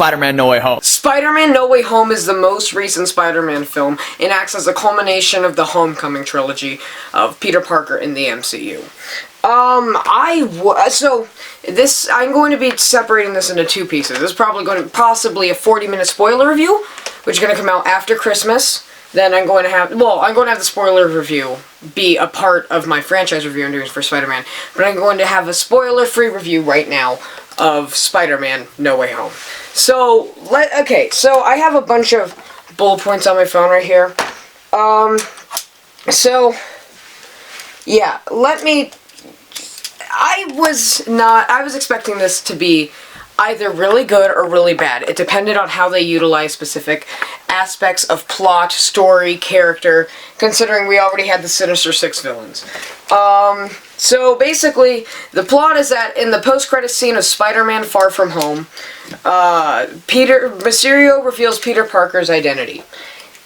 Spider-Man No Way Home? Spider-Man No Way Home is the most recent Spider-Man film and acts as a culmination of the Homecoming trilogy of Peter Parker in the MCU. I'm going to be separating this into two pieces. This is probably going to possibly a 40-minute spoiler review, which is going to come out after Christmas. Then I'm going to have the spoiler review be a part of my franchise review I'm doing for Spider-Man. But I'm going to have a spoiler-free review right now of Spider-Man No Way Home. So I have a bunch of bullet points on my phone right here. I was expecting this to be either really good or really bad. It depended on how they utilize specific aspects of plot, story, character, considering we already had the Sinister Six villains. So basically, the plot is that in the post-credits scene of Spider-Man Far From Home, Mysterio reveals Peter Parker's identity.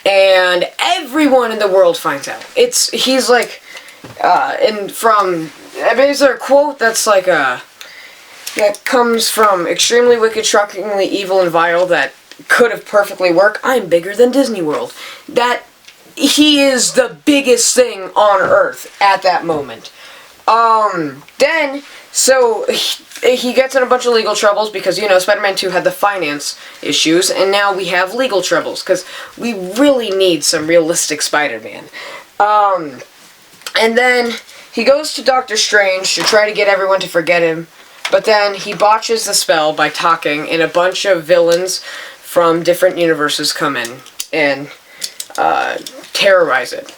And everyone in the world finds out. There's a quote that's like that comes from extremely wicked, shockingly evil, and vile that could have perfectly worked. I'm bigger than Disney World. That he is the biggest thing on Earth at that moment. He gets in a bunch of legal troubles because, Spider-Man 2 had the finance issues, and now we have legal troubles because we really need some realistic Spider-Man. And then he goes to Doctor Strange to try to get everyone to forget him, but then he botches the spell by talking, and a bunch of villains from different universes come in and terrorize it.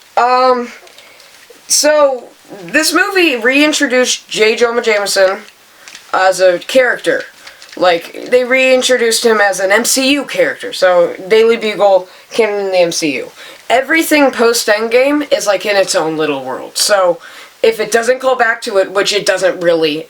So this movie reintroduced J. Jonah Jameson as a character. They reintroduced him as an MCU character. So Daily Bugle canon in the MCU. Everything post-Endgame is in its own little world. So if it doesn't call back to it, which it doesn't really,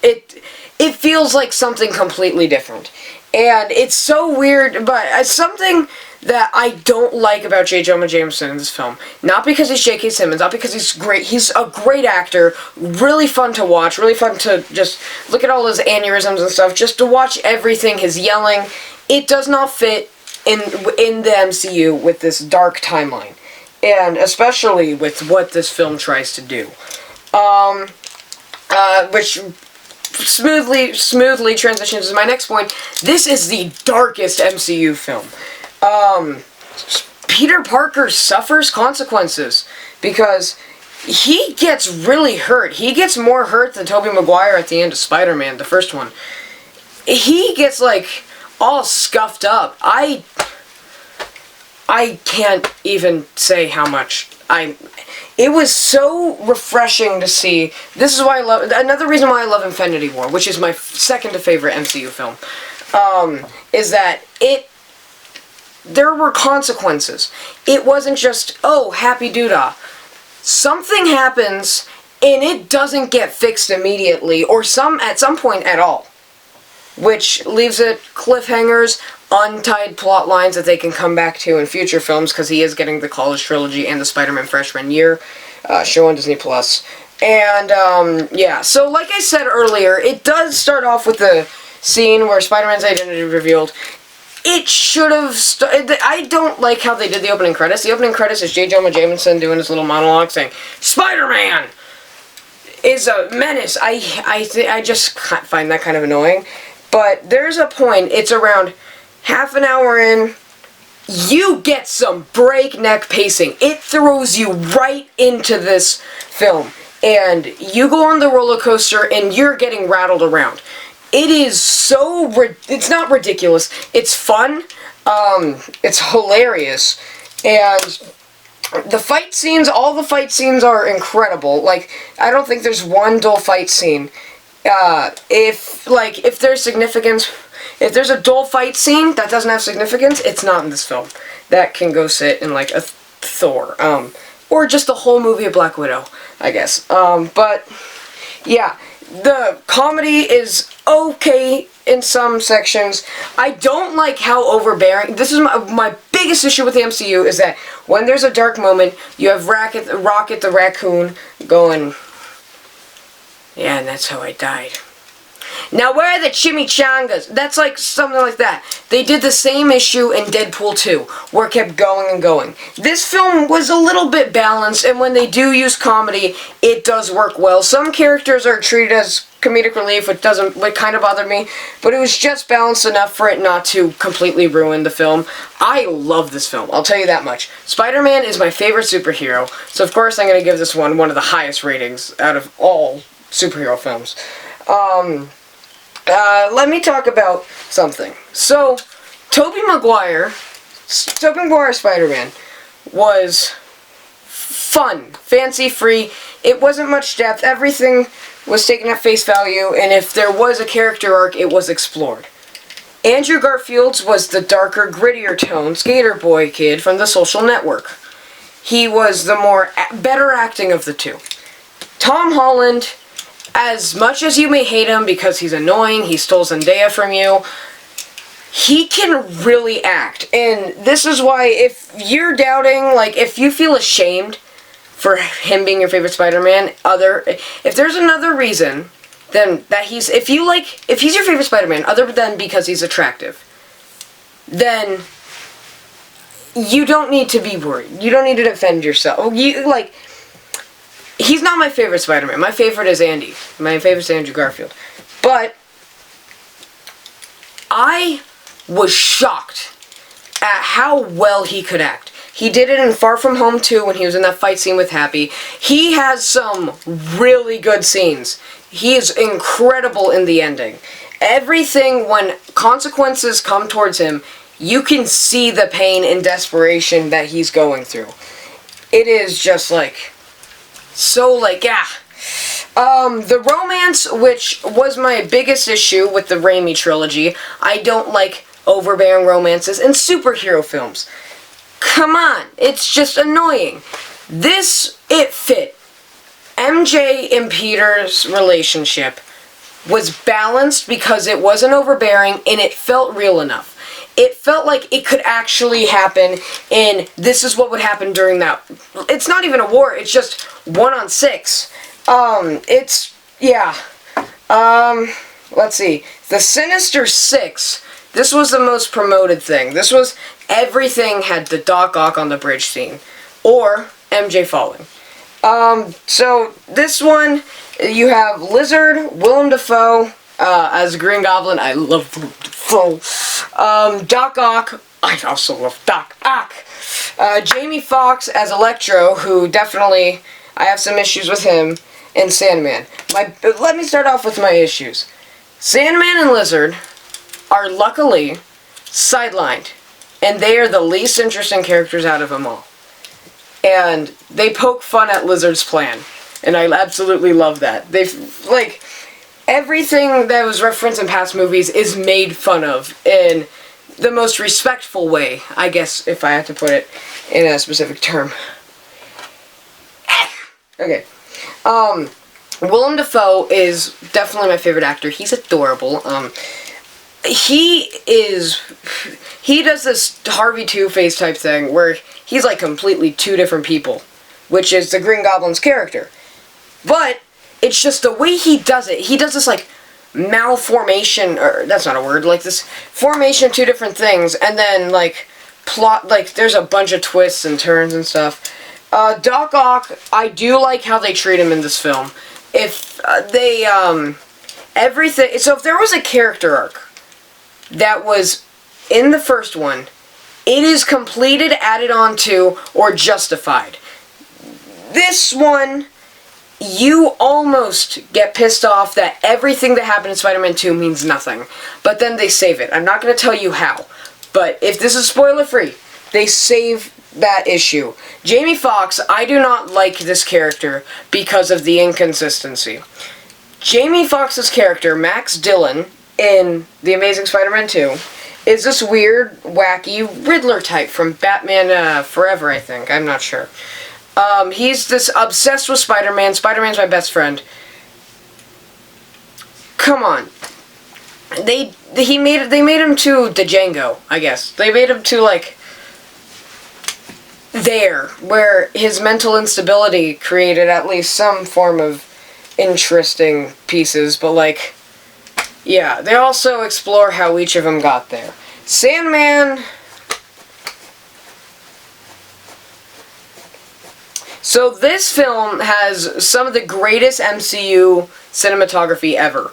it feels like something completely different. And it's so weird, but it's something that I don't like about J. Jonah Jameson in this film. Not because he's J.K. Simmons, not because he's great. He's a great actor, really fun to watch, really fun to just look at all his aneurysms and stuff, just to watch everything, his yelling. It does not fit in the MCU with this dark timeline. And especially with what this film tries to do. Which smoothly transitions to my next point. This is the darkest MCU film. Peter Parker suffers consequences because he gets really hurt. He gets more hurt than Tobey Maguire at the end of Spider-Man, the first one. He gets all scuffed up. I can't even say how much it was so refreshing to see. This is why I love, another reason why I love Infinity War, which is my second to favorite MCU film, is that there were consequences. It wasn't just, oh, happy doodah. Something happens, and it doesn't get fixed immediately, or at some point at all. Which leaves it cliffhangers, untied plot lines that they can come back to in future films, because he is getting the college trilogy and the Spider-Man Freshman Year show on Disney+. And, so like I said earlier, it does start off with the scene where Spider-Man's identity is revealed. It should have I don't like how they did the opening credits. The opening credits is J. Jonah Jameson doing his little monologue saying, Spider-Man is a menace. I just find that kind of annoying. But there's a point, it's around half an hour in, you get some breakneck pacing. It throws you right into this film. And you go on the roller coaster and you're getting rattled around. It is so, it's not ridiculous, it's fun, it's hilarious, and the fight scenes, all the fight scenes are incredible. I don't think there's one dull fight scene. If there's significance, if there's a dull fight scene that doesn't have significance, it's not in this film. That can go sit in, a Thor, or just the whole movie of Black Widow, I guess. But, yeah. The comedy is okay in some sections. I don't like how overbearing. This is my biggest issue with the MCU is that when there's a dark moment, you have Rocket the raccoon going, yeah, and that's how I died. Now where are the chimichangas? That's like something like that. They did the same issue in Deadpool 2, where it kept going and going. This film was a little bit balanced, and when they do use comedy, it does work well. Some characters are treated as comedic relief, which kind of bother me, but it was just balanced enough for it not to completely ruin the film. I love this film, I'll tell you that much. Spider-Man is my favorite superhero, so of course I'm going to give this one of the highest ratings out of all superhero films. Let me talk about something. So, Tobey Maguire's Spider-Man was fun, fancy-free. It wasn't much depth. Everything was taken at face value, and if there was a character arc, it was explored. Andrew Garfield's was the darker, grittier tone skater boy kid from The Social Network. He was the better acting of the two. Tom Holland, as much as you may hate him because he's annoying, he stole Zendaya from you, he can really act. And this is why, if you're doubting, like, if you feel ashamed for him being your favorite Spider-Man, if there's another reason, then that if he's your favorite Spider-Man, other than because he's attractive, then you don't need to be worried. You don't need to defend yourself. He's not my favorite Spider-Man. My favorite is Andy. My favorite's Andrew Garfield. But I was shocked at how well he could act. He did it in Far From Home 2 when he was in that fight scene with Happy. He has some really good scenes. He is incredible in the ending. Everything, when consequences come towards him, you can see the pain and desperation that he's going through. It is just the romance, which was my biggest issue with the Raimi trilogy. I don't like overbearing romances in superhero films. Come on, it's just annoying. It fit. MJ and Peter's relationship was balanced because it wasn't overbearing and it felt real enough. It felt like it could actually happen, and this is what would happen during that. It's not even a war, it's just 1-on-6. Let's see. The Sinister Six. This was the most promoted thing. Everything had the Doc Ock on the bridge scene. Or MJ falling. So, this one, you have Lizard, Willem Dafoe, as Green Goblin. I love Willem Dafoe. Doc Ock. I also love Doc Ock. Jamie Foxx as Electro, who definitely, I have some issues with him, and Sandman. Let me start off with my issues. Sandman and Lizard are luckily sidelined, and they are the least interesting characters out of them all. And they poke fun at Lizard's plan, and I absolutely love that. Everything that was referenced in past movies is made fun of in the most respectful way, I guess, if I had to put it in a specific term. Okay. Willem Dafoe is definitely my favorite actor. He's adorable. He does this Harvey Two-Face type thing where he's like completely two different people, which is the Green Goblin's character. But it's just the way he does it. He does this malformation, or that's not a word, this formation of two different things, and then there's a bunch of twists and turns and stuff. Doc Ock, I do like how they treat him in this film. If if there was a character arc that was in the first one, it is completed, added on to, or justified. This one, you almost get pissed off that everything that happened in Spider-Man 2 means nothing. But then they save it. I'm not going to tell you how. But if this is spoiler-free, they save that issue. Jamie Foxx, I do not like this character because of the inconsistency. Jamie Foxx's character, Max Dillon, in The Amazing Spider-Man 2, is this weird, wacky Riddler type from Batman Forever, I think. I'm not sure. He's this obsessed with Spider-Man. Spider-Man's my best friend. Come on. They made him to Django, I guess. They made him to where his mental instability created at least some form of interesting pieces, but Yeah, they also explore how each of them got there. Sandman... So this film has some of the greatest MCU cinematography ever.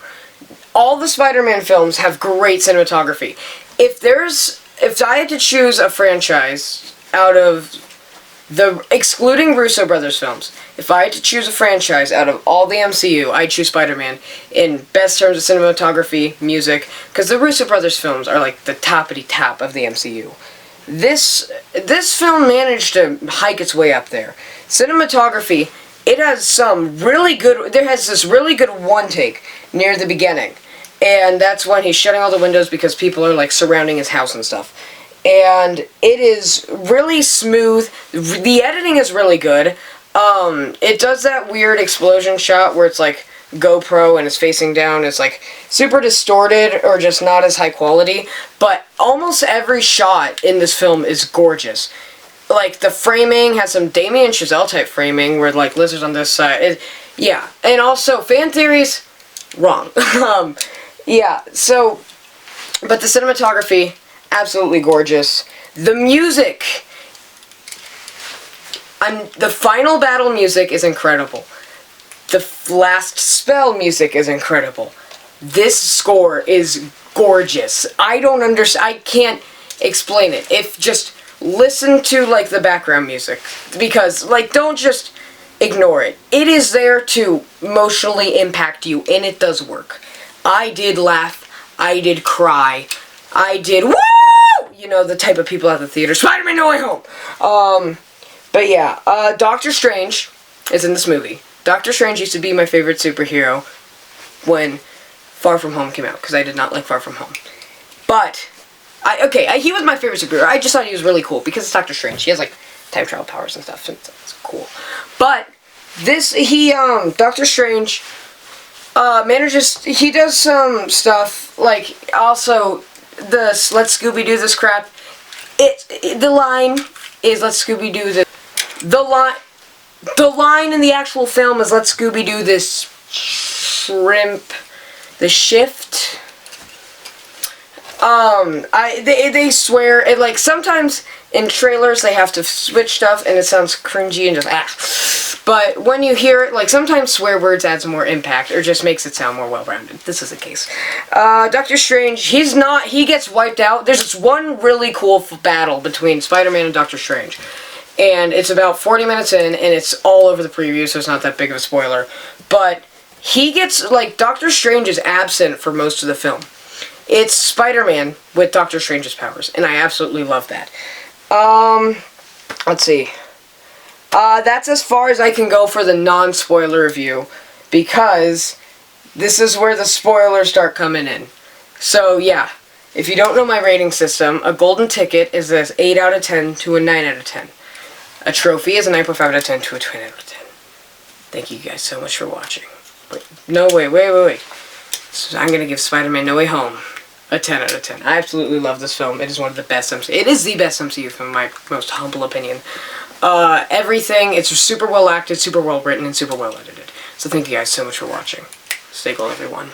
All the Spider-Man films have great cinematography. If I had to choose a franchise out of excluding Russo Brothers films, if I had to choose a franchise out of all the MCU, I'd choose Spider-Man in best terms of cinematography, music, because the Russo Brothers films are like the toppity-top of the MCU. This film managed to hike its way up there. Cinematography, it has there has this really good one take near the beginning. And that's when he's shutting all the windows because people are like surrounding his house and stuff. And it is really smooth. The editing is really good. It does that weird explosion shot where it's like GoPro and it's facing down. It's like super distorted or just not as high quality. But almost every shot in this film is gorgeous. Like, the framing has some Damien Chazelle type framing where, like, lizards on this side. Yeah. And also, fan theories, wrong. Yeah, so, but the cinematography, absolutely gorgeous. The music, the final battle music is incredible. The last spell music is incredible. This score is gorgeous. I can't explain it. Just listen to, like, the background music. Because, like, don't just ignore it. It is there to emotionally impact you, and it does work. I did laugh. I did cry. I did woo! You know, the type of people at the theater. Spider-Man No Way Home! But yeah, Doctor Strange is in this movie. Doctor Strange used to be my favorite superhero when Far From Home came out, because I did not like Far From Home. But, he was my favorite superhero. I just thought he was really cool, because it's Doctor Strange. He has, like, time travel powers and stuff, so it's cool. But, Doctor Strange... he does some stuff, like, also, let's Scooby-Doo this crap. The line is, let's Scooby-Doo this. The line in the actual film is, let's Scooby-Doo this shrimp, the shift. They swear, like, sometimes in trailers they have to switch stuff and it sounds cringy and just But when you hear it, like, sometimes swear words adds more impact or just makes it sound more well-rounded. This is the case. Doctor Strange, he gets wiped out. There's this one really cool battle between Spider-Man and Doctor Strange. And it's about 40 minutes in, and it's all over the preview, so it's not that big of a spoiler. But he gets, like, Doctor Strange is absent for most of the film. It's Spider-Man with Doctor Strange's powers, and I absolutely love that. Let's see. That's as far as I can go for the non-spoiler review, because this is where the spoilers start coming in. So, yeah, if you don't know my rating system, a golden ticket is an 8 out of 10 to a 9 out of 10. A trophy is a 9.5 out of 10 to a 10 out of 10. Thank you guys so much for watching. Wait. So I'm going to give Spider-Man No Way Home a 10 out of 10. I absolutely love this film. It is one of the best MCU. It is the best MCU film, in my most humble opinion. Everything, it's super well acted, super well written, and super well edited. So thank you guys so much for watching. Stay cool, everyone.